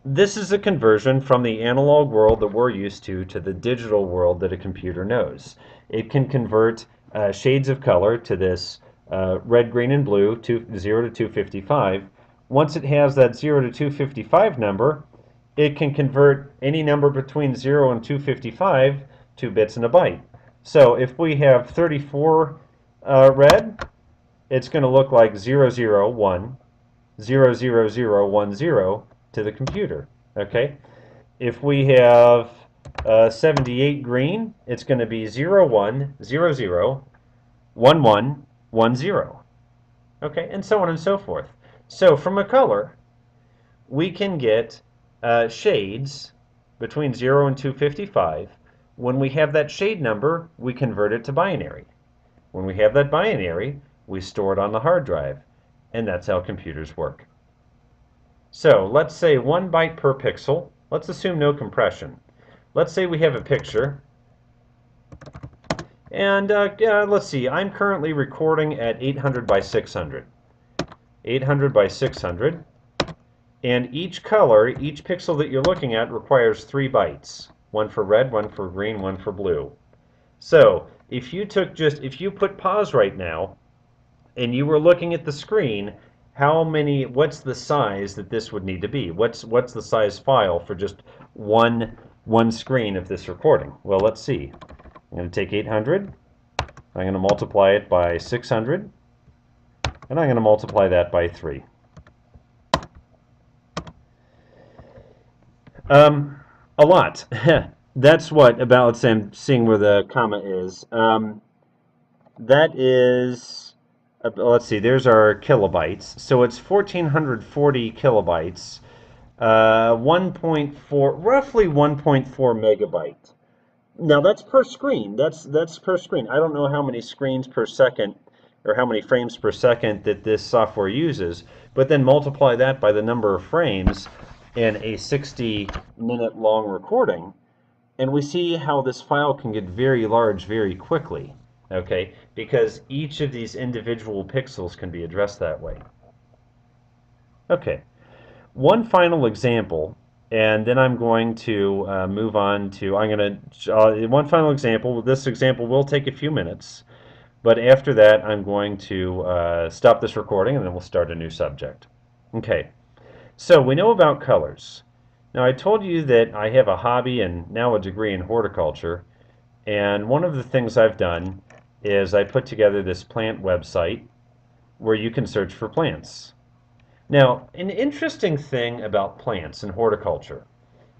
this is a conversion from the analog world that we're used to the digital world that a computer knows. It can convert shades of color to this red, green, and blue, 0 to 255. Once it has that 0 to 255 number, it can convert any number between 0 and 255 to bits in a byte. So if we have 34 red, it's going to look like 001, 00010 to the computer. Okay? If we have 78 green, it's going to be 01001110. Okay? And so on and so forth. So from a color, we can get shades between 0 and 255. When we have that shade number, we convert it to binary. When we have that binary, we store it on the hard drive. And that's how computers work. So let's say 1 byte per pixel. Let's assume no compression. Let's say we have a picture. And let's see, I'm currently recording at 800 by 600. 800 by 600. And each color, each pixel that you're looking at requires 3 bytes. One for red, one for green, one for blue. So if you put pause right now, and you were looking at the screen, what's the size that this would need to be? What's the size file for just one screen of this recording? Well, let's see. I'm going to take 800, I'm going to multiply it by 600, and I'm going to multiply that by 3. A lot. That's what about, I'm seeing where the comma is. That is, let's see, there's our kilobytes. So it's 1440 kilobytes, 1.4, roughly 1.4 megabyte. Now that's per screen. That's per screen. I don't know how many screens per second or how many frames per second that this software uses, but then multiply that by the number of frames in a 60-minute long recording, and we see how this file can get very large very quickly, okay? Because each of these individual pixels can be addressed that way. Okay, one final example, and then I'm going to move on to, one final example. This example will take a few minutes, but after that I'm going to stop this recording and then we'll start a new subject. Okay. So we know about colors. Now I told you that I have a hobby and now a degree in horticulture. And one of the things I've done is I put together this plant website where you can search for plants. Now, an interesting thing about plants and horticulture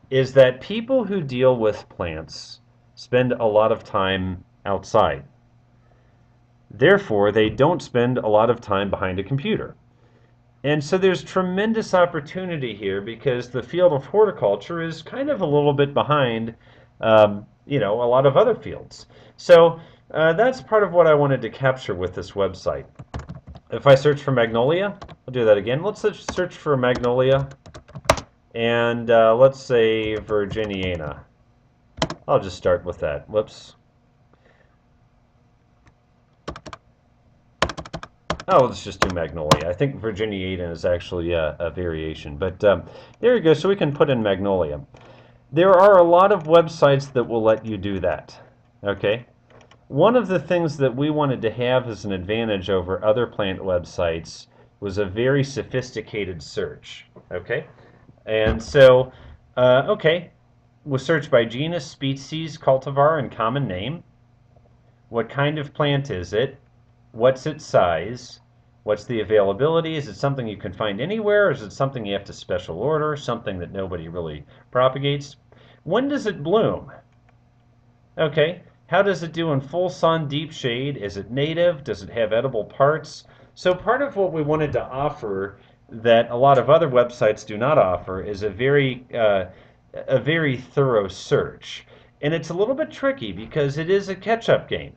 is that people who deal with plants spend a lot of time outside. Therefore, they don't spend a lot of time behind a computer. And so there's tremendous opportunity here because the field of horticulture is kind of a little bit behind, a lot of other fields. So that's part of what I wanted to capture with this website. If I search for magnolia, I'll do that again. Let's search for magnolia, and let's say Virginiana. I'll just start with that. Whoops. Oh, let's just do magnolia. I think Virginiana is actually a variation, but there you go. So we can put in magnolia. There are a lot of websites that will let you do that. Okay. One of the things that we wanted to have as an advantage over other plant websites was a very sophisticated search. Okay. And so, we'll search by genus, species, cultivar, and common name. What kind of plant is it? What's its size? What's the availability? Is it something you can find anywhere? Or is it something you have to special order? Something that nobody really propagates? When does it bloom? Okay. How does it do in full sun, deep shade? Is it native? Does it have edible parts? So part of what we wanted to offer that a lot of other websites do not offer is a very thorough search. And it's a little bit tricky because it is a catch-up game.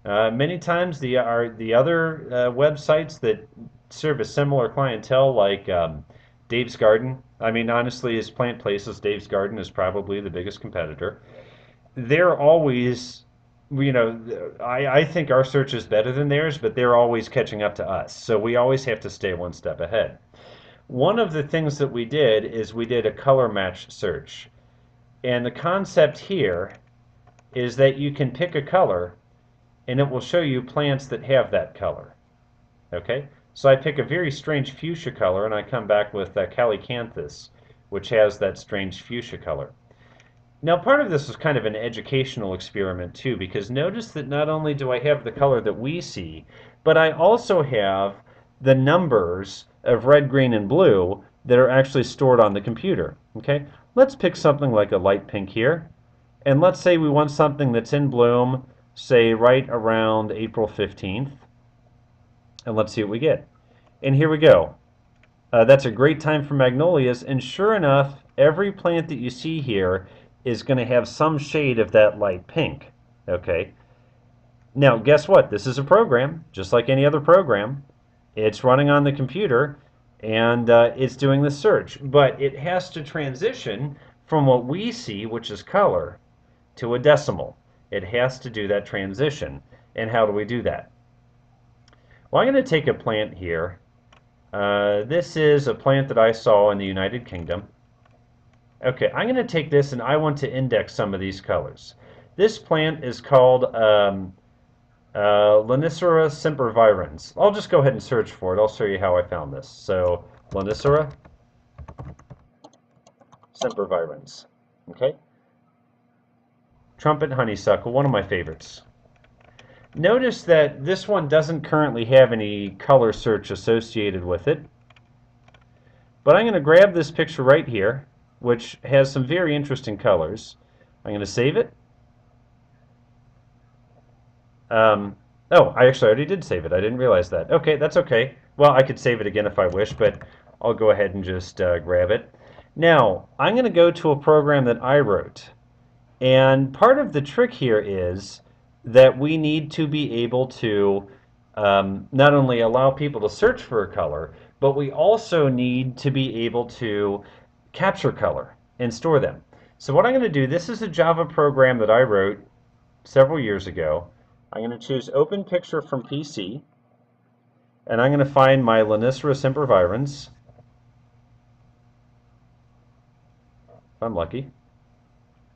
Many times the other websites that serve a similar clientele, like Dave's Garden. I mean, honestly, as Plant Places, Dave's Garden is probably the biggest competitor. They're always, I think our search is better than theirs, but they're always catching up to us. So we always have to stay one step ahead. One of the things that we did is we did a color match search. And the concept here is that you can pick a color and it will show you plants that have that color. Okay? So I pick a very strange fuchsia color and I come back with Calycanthus, which has that strange fuchsia color. Now, part of this is kind of an educational experiment too, because notice that not only do I have the color that we see, but I also have the numbers of red, green, and blue that are actually stored on the computer. Okay, let's pick something like a light pink here, and let's say we want something that's in bloom, say right around April 15th, and let's see what we get. And here we go. That's a great time for magnolias, and sure enough, every plant that you see here is going to have some shade of that light pink. Okay. Now, guess what? This is a program, just like any other program. It's running on the computer, and it's doing the search. But it has to transition from what we see, which is color, to a decimal. It has to do that transition. And how do we do that? Well, I'm going to take a plant here. This is a plant that I saw in the United Kingdom. Okay, I'm going to take this and I want to index some of these colors. This plant is called Lonicera sempervirens. I'll just go ahead and search for it. I'll show you how I found this. So, Lonicera sempervirens. Okay. Trumpet honeysuckle, one of my favorites. Notice that this one doesn't currently have any color search associated with it. But I'm going to grab this picture right here, which has some very interesting colors. I'm going to save it. Oh, I actually already did save it. I didn't realize that. Okay, that's okay. Well, I could save it again if I wish, but I'll go ahead and just grab it. Now, I'm going to go to a program that I wrote. And part of the trick here is that we need to be able to not only allow people to search for a color, but we also need to be able to capture color and store them. So what I'm going to do, this is a Java program that I wrote several years ago. I'm going to choose Open Picture from PC, and I'm going to find my Lonicera sempervirens. If I'm lucky.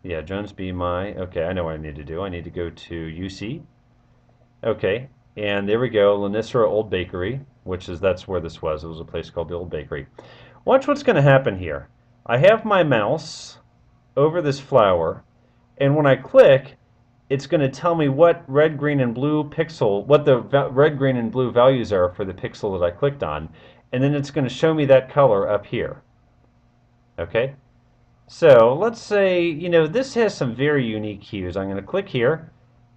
Yeah, Jones be my, okay, I know what I need to do. I need to go to UC. Okay, and there we go, Lonicera Old Bakery, which is, that's where this was. It was a place called the Old Bakery. Watch what's going to happen here. I have my mouse over this flower, and when I click, it's going to tell me what red, green, and blue pixel, what the red, green, and blue values are for the pixel that I clicked on, and then it's going to show me that color up here. Okay, so let's say, this has some very unique hues. I'm going to click here.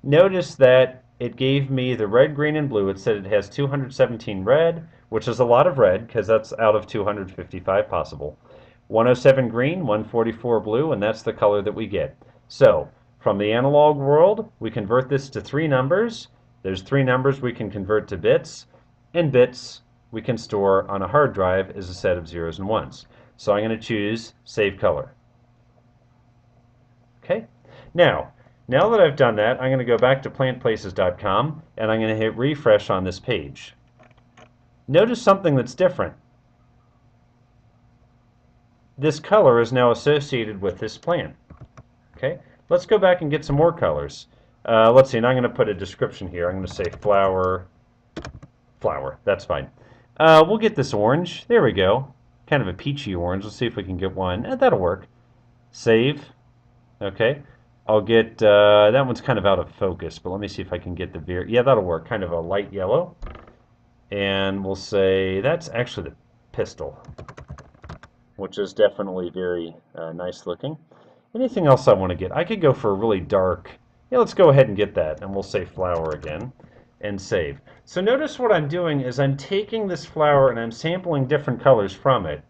Notice that it gave me the red, green, and blue. It said it has 217 red, which is a lot of red because that's out of 255 possible. 107 green, 144 blue, and that's the color that we get. So from the analog world, we convert this to three numbers. There's three numbers we can convert to bits, and bits we can store on a hard drive as a set of zeros and ones. So I'm going to choose Save Color. Okay. Now that I've done that, I'm going to go back to plantplaces.com and I'm going to hit refresh on this page. Notice something that's different. This color is now associated with this plant. Okay. Let's go back and get some more colors. Let's see, and I'm going to put a description here. I'm going to say flower. That's fine. We'll get this orange. There we go. Kind of a peachy orange. Let's see if we can get one. That'll work. Save. Okay. I'll get, that one's kind of out of focus, but let me see if I can get the yeah, that'll work. Kind of a light yellow. And we'll say that's actually the pistol, which is definitely very nice looking. Anything else I want to get? I could go for a really dark, yeah, let's go ahead and get that. And we'll say flower again and save. So notice what I'm doing is I'm taking this flower and I'm sampling different colors from it,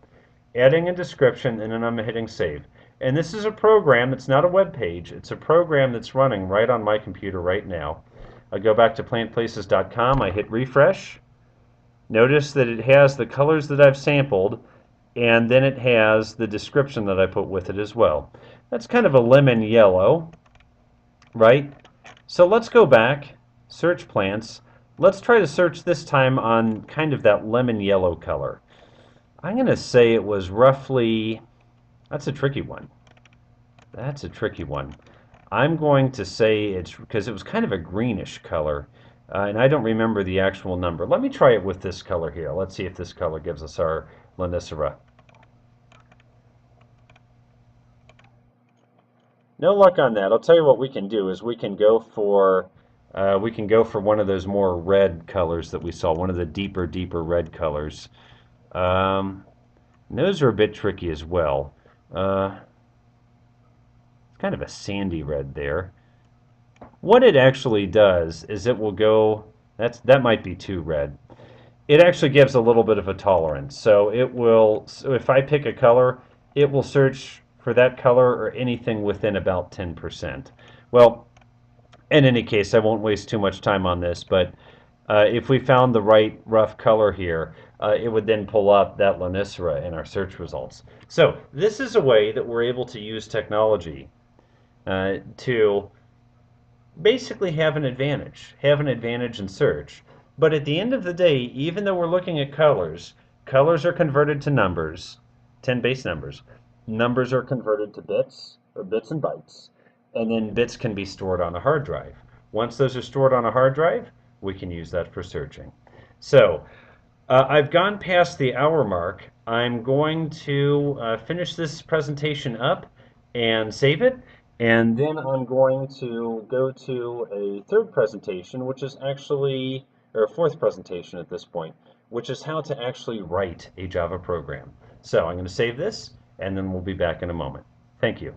adding a description, and then I'm hitting save. And this is a program, it's not a web page, it's a program that's running right on my computer right now. I go back to plantplaces.com, I hit refresh. Notice that it has the colors that I've sampled, and then it has the description that I put with it as well. That's kind of a lemon yellow, right? So let's go back, search plants. Let's try to search this time on kind of that lemon yellow color. I'm going to say it was roughly, that's a tricky one. That's a tricky one. I'm going to say it's because it was kind of a greenish color, and I don't remember the actual number. Let me try it with this color here. Let's see if this color gives us our Lonicera. No luck on that. I'll tell you what we can do is we can go for one of those more red colors that we saw, one of the deeper red colors. Those are a bit tricky as well. It's kind of a sandy red there. What it actually does is it will go, that might be too red. It actually gives a little bit of a tolerance. So it will, so if I pick a color, it will search for that color or anything within about 10%. Well, in any case, I won't waste too much time on this, but if we found the right rough color here, it would then pull up that Lonicera in our search results. So this is a way that we're able to use technology to basically have an advantage in search. But at the end of the day, even though we're looking at colors, colors are converted to numbers, 10 base numbers. Numbers are converted to bits, or bits and bytes, and then bits can be stored on a hard drive. Once those are stored on a hard drive, we can use that for searching. So I've gone past the hour mark. I'm going to finish this presentation up and save it, and then I'm going to go to a third presentation, which is actually, or a fourth presentation at this point, which is how to actually write a Java program. So I'm going to save this, and then we'll be back in a moment. Thank you.